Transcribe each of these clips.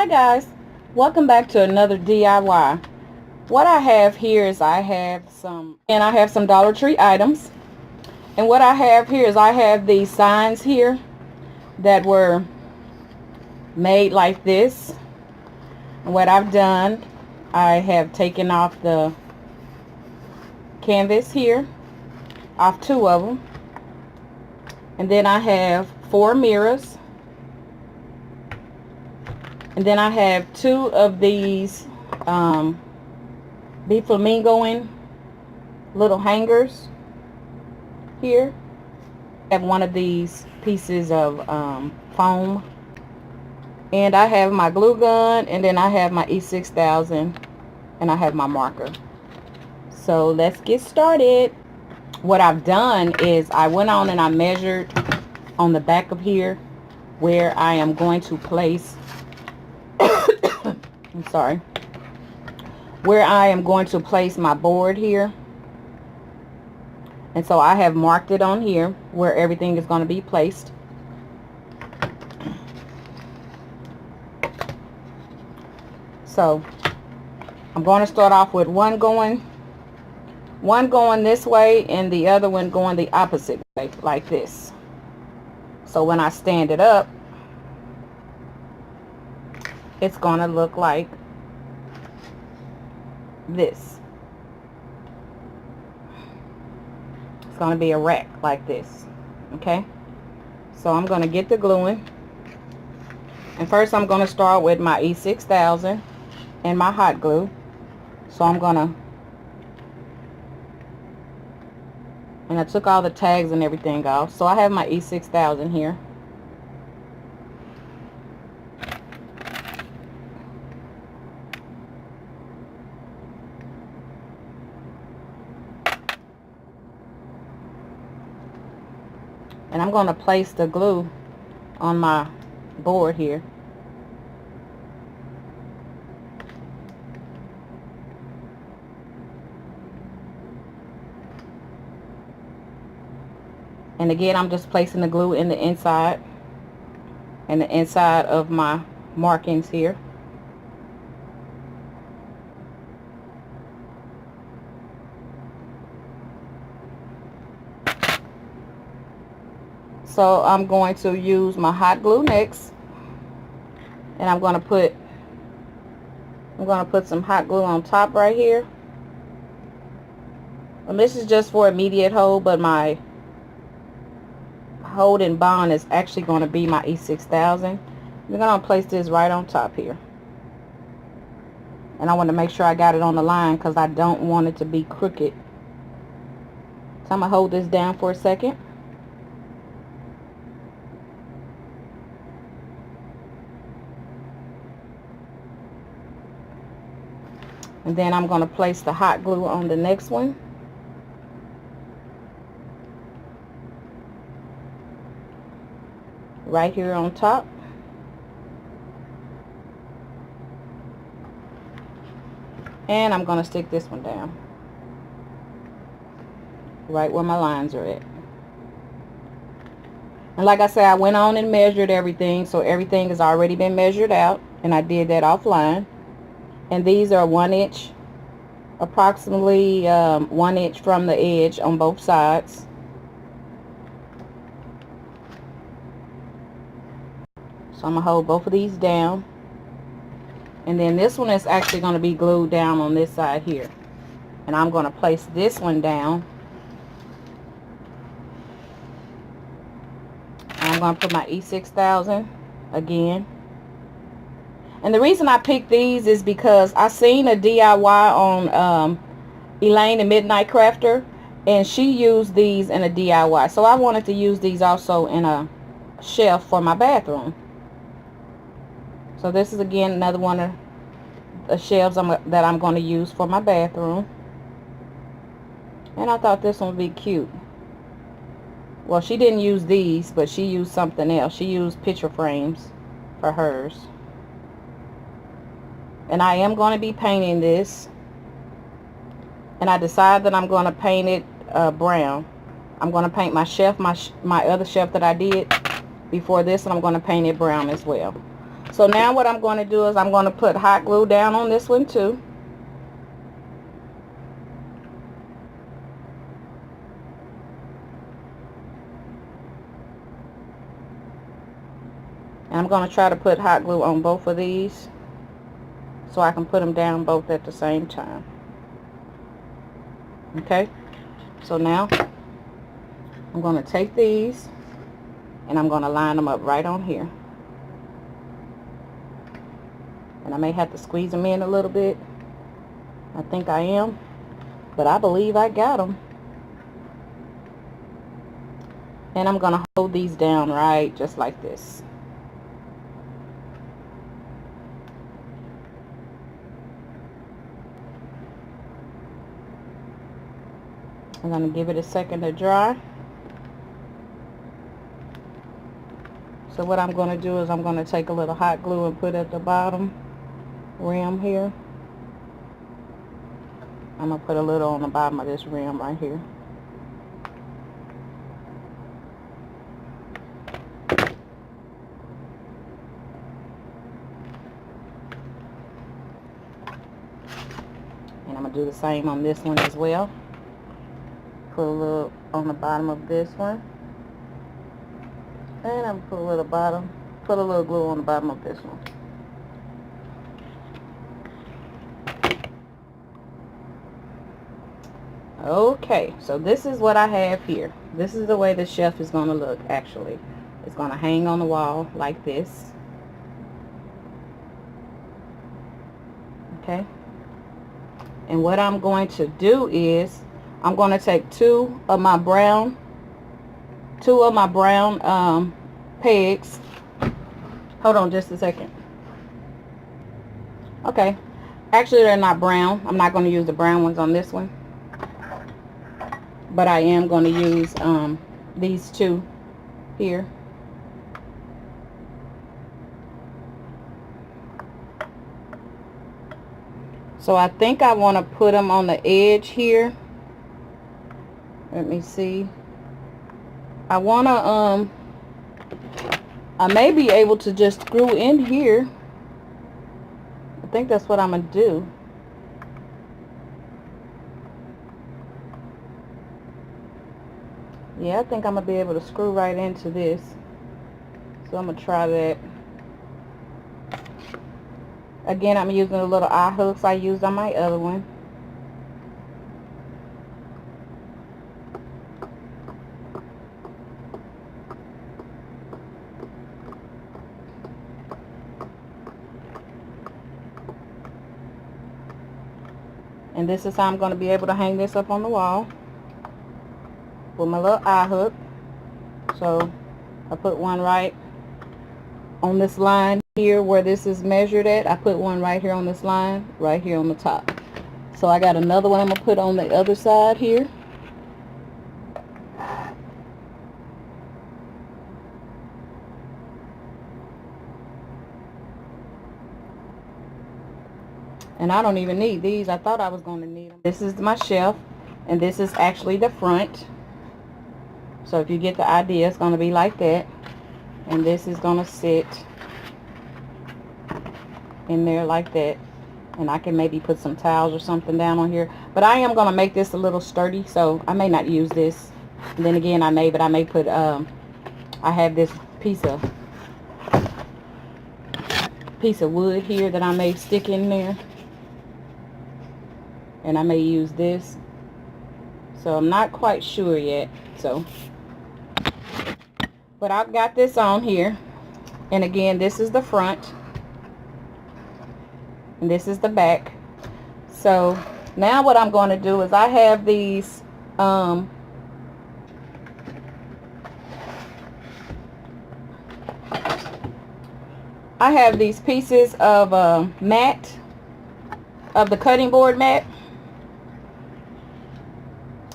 Hi guys, welcome back to another DIY. What I have here is I have some Dollar Tree items. And what I have here is I have these signs here that were made like this. And what I've done, I have taken off the canvas here, off two of them. And then I have 4 mirrors. And then I have 2 of these be flamingoing little hangers here. I have one of these pieces of foam. And I have my glue gun, and then I have my E6000, and I have my marker. So let's get started. What I've done is I went on and I measured on the back of here where I am going to place I'm sorry, where I am going to place my board here. And so I have marked it on here where everything is going to be placed. So I'm going to start off with one going this way and the other one going the opposite way, like this. So when I stand it up, it's going to look like this. It's going to be a rack like this. Okay, so I'm going to get the gluing, and first I'm going to start with my E6000 and my hot glue. So I'm going to, and I took all the tags and everything off. So I have my E6000 here. And I'm going to place the glue on my board here. And again, I'm just placing the glue in the inside and the inside of my markings here. So I'm going to use my hot glue next, and I'm going to put some hot glue on top right here. And this is just for immediate hold, but my hold and bond is actually going to be my E6000. We're going to place this right on top here, and I want to make sure I got it on the line because I don't want it to be crooked. So I'm going to hold this down for a second. And then I'm going to place the hot glue on the next one. Right here on top. And I'm going to stick this one down. Right where my lines are at. And like I said, I went on and measured everything. So everything has already been measured out. And I did that offline. And these are 1 inch, approximately 1 inch from the edge on both sides. So I'm going to hold both of these down. And then this one is actually going to be glued down on this side here. And I'm going to place this one down. And I'm going to put my E6000 again. And the reason I picked these is because I seen a DIY on Elaine, the Midnight Crafter, and she used these in a DIY. So I wanted to use these also in a shelf for my bathroom. So this is again another one of the shelves that I'm going to use for my bathroom. And I thought this one would be cute. Well, she didn't use these, but she used something else. She used picture frames for hers. And I am going to be painting this. And I decided that I'm going to paint it brown. I'm going to paint my shelf, my other shelf that I did before this, and I'm going to paint it brown as well. So now what I'm going to do is I'm going to put hot glue down on this one too. And I'm going to try to put hot glue on both of these so I can put them down both at the same time. Okay, so now I'm going to take these and I'm going to line them up right on here. And I may have to squeeze them in a little bit. I think I am, but I believe I got them. And I'm going to hold these down right just like this. I'm going to give it a second to dry. So what I'm going to do is I'm going to take a little hot glue and put at the bottom rim here. I'm going to put a little on the bottom of this rim right here. And I'm going to do the same on this one as well. Put a little on the bottom of this one. And I'm going to put a little glue on the bottom of this one. Okay, so this is what I have here. This is the way the shelf is going to look actually. It's going to hang on the wall like this. Okay. And what I'm going to do is I'm going to take two of my brown pegs. Hold on just a second. Okay. Actually, they're not brown. I'm not going to use the brown ones on this one. But I am going to use these two here. So I think I want to put them on the edge here. Let me see. I want to, I may be able to just screw in here. I think that's what I'm going to do. Yeah, I think I'm going to be able to screw right into this. So I'm going to try that. Again, I'm using the little eye hooks I used on my other one. And this is how I'm going to be able to hang this up on the wall with my little eye hook. So I put one right on this line here where this is measured at. I put one right here on this line, right here on the top. So I got another one I'm going to put on the other side here. And I don't even need these. I thought I was going to need them. This is my shelf, and this is actually the front. So if you get the idea, it's going to be like that. And this is going to sit in there like that. And I can maybe put some towels or something down on here. But I am going to make this a little sturdy, so I may not use this. And then again, I may put, I have this piece of wood here that I may stick in there. And I may use this. So I'm not quite sure yet. So, but I've got this on here. And again, this is the front. And this is the back. So now what I'm going to do is I have these I have these pieces of mat, of the cutting board mat,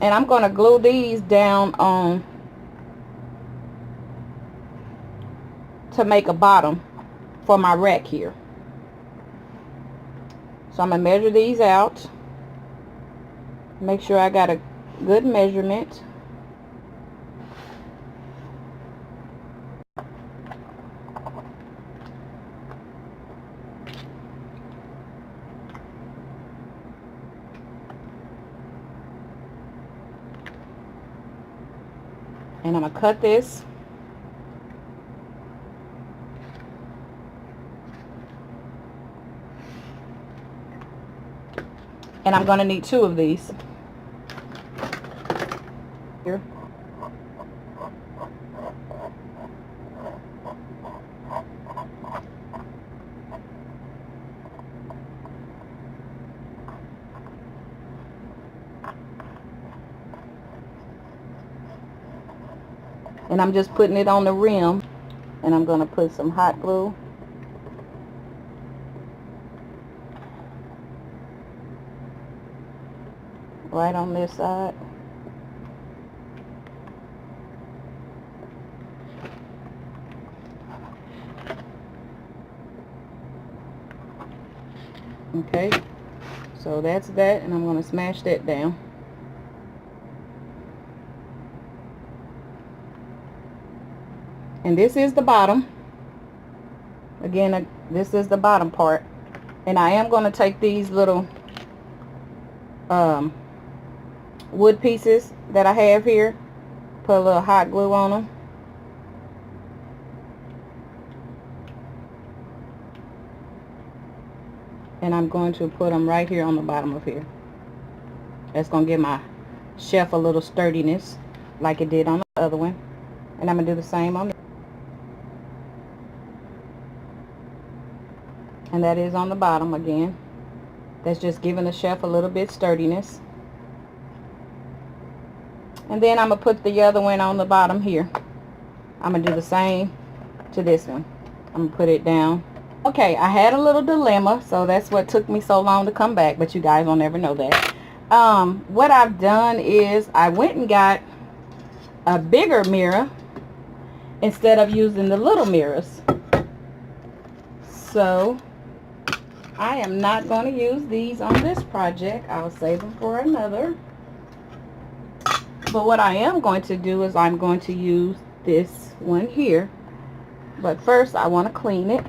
and I'm going to glue these down on to make a bottom for my rack here. So I'm going to measure these out. Make sure I got a good measurement. And I'm going to cut this. And I'm going to need 2 of these. Here. And I'm just putting it on the rim. And I'm going to put some hot glue. Right on this side. Okay, so that's that, and I'm going to smash that down. And this is the bottom. Again, this is the bottom part. And I am going to take these little wood pieces that I have here, put a little hot glue on them. And I'm going to put them right here on the bottom of here. That's going to give my shelf a little sturdiness like it did on the other one. And I'm going to do the same on this. And that is on the bottom again. That's just giving the shelf a little bit sturdiness. And then I'm going to put the other one on the bottom here. I'm going to do the same to this one. I'm going to put it down. Okay, I had a little dilemma, so that's what took me so long to come back, but you guys will never know that. What I've done is I went and got a bigger mirror instead of using the little mirrors. So I am not going to use these on this project. I'll save them for another. But what I am going to do is I'm going to use this one here. But first I want to clean it.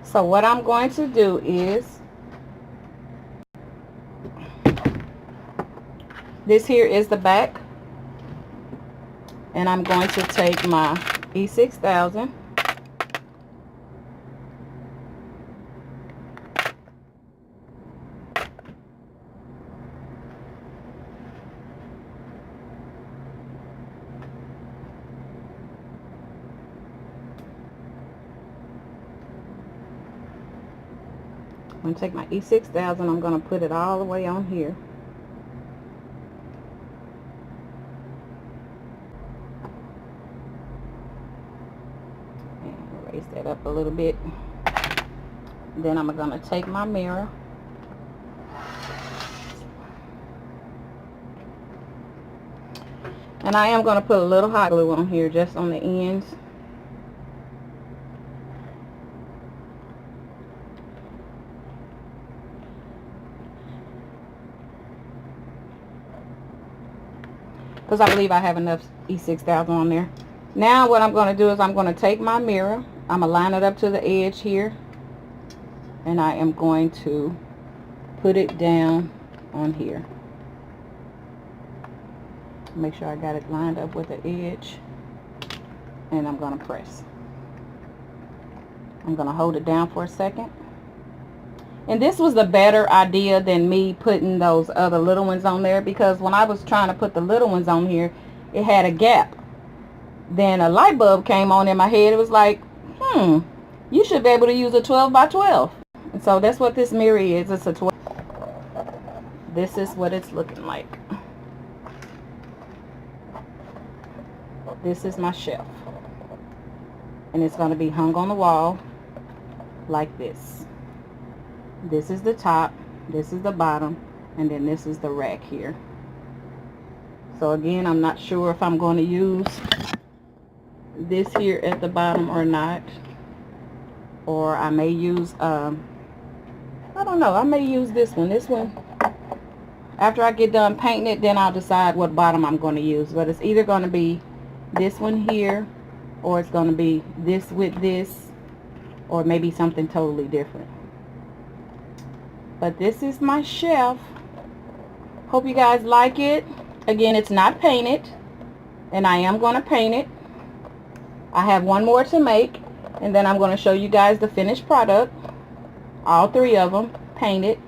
So what I'm going to do is, this here is the back, and I'm going to take my E6000 I'm going to take my E6000, I'm going to put it all the way on here. And raise that up a little bit. Then I'm going to take my mirror. And I am going to put a little hot glue on here, just on the ends. Because I believe I have enough E6000 on there. Now what I'm going to do is I'm going to take my mirror. I'm going to line it up to the edge here. And I am going to put it down on here. Make sure I got it lined up with the edge. And I'm going to press. I'm going to hold it down for a second. And this was a better idea than me putting those other little ones on there, because when I was trying to put the little ones on here, it had a gap. Then a light bulb came on in my head. It was like, you should be able to use a 12 by 12. And so that's what this mirror is. It's a 12. This is what it's looking like. This is my shelf. And it's going to be hung on the wall like this. This is the top, this is the bottom, and then this is the rack here. So again, I'm not sure if I'm going to use this here at the bottom or not. Or I may use, I don't know, I may use this one. This one, after I get done painting it, then I'll decide what bottom I'm going to use. But it's either going to be this one here, or it's going to be this with this, or maybe something totally different. But this is my shelf. Hope you guys like it. Again, it's not painted, and I am going to paint it. I have one more to make, and then I'm going to show you guys the finished product. All three of them painted.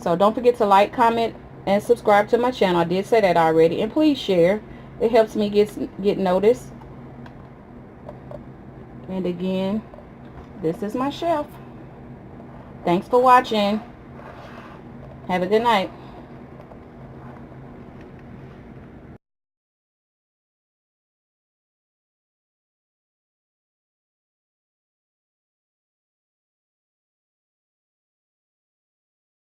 So don't forget to like, comment, and subscribe to my channel. I did say that already. And please share. It helps me get noticed. And again, this is my shelf. Thanks for watching. Have a good night.